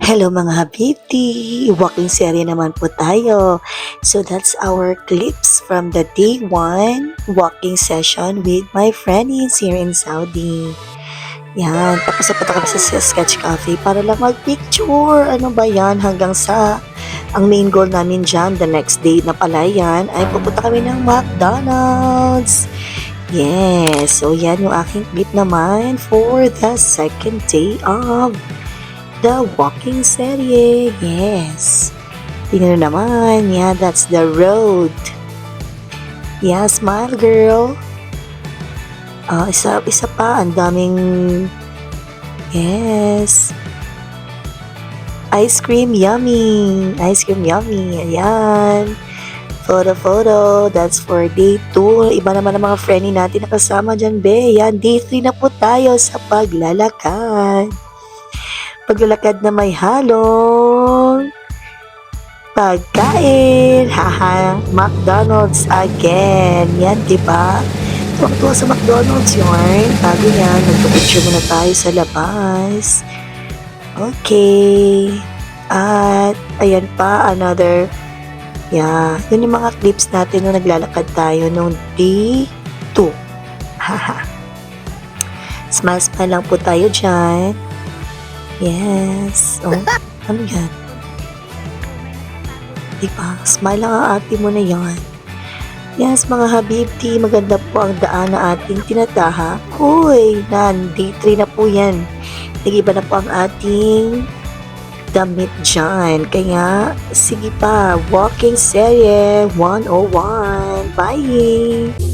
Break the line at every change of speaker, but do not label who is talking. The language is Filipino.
Hello mga habibti! Walking serye naman po tayo. So that's our clips from the day 1 walking session with my friends here in Saudi. Yan, tapos napunta kami sa Sketch Cafe para lang mag-picture. Ano ba yan? Hanggang sa ang main goal namin dyan, the next day na pala yan, ay pupunta kami ng McDonald's. Yes, so yan yung aking clip naman for the second day of the walking serye. Yes. Tingnan naman. Yeah, that's the road. Yeah, smile girl. Isa pa. Ang daming... Yes. Ice cream yummy. Ice cream yummy. Ayan. Photo. That's for day 2. Iba naman ang mga friendly natin na kasama dyan, be. Yan, day 3 na po tayo sa paglalakad. Paglalakad na may halong pagkain. Haha, McDonald's again. Yan, diba? Tuwang-tuwa sa McDonald's yun. Bago yan, nagpapicture muna tayo sa labas. Okay. At, ayan pa, another. Yeah, yun yung mga clips natin nung naglalakad tayo nung day 2. Haha. Smile lang po tayo dyan. Yes. Oh, ano yan? Diba? Smile lang ang ate mo na yan. Yes, mga habibti, maganda po ang daan na ating tinatahak. Uy, day 3 na po yan. Nag-iba na po ang ating damit dyan. Kaya, sige pa, walking serye 101. Bye!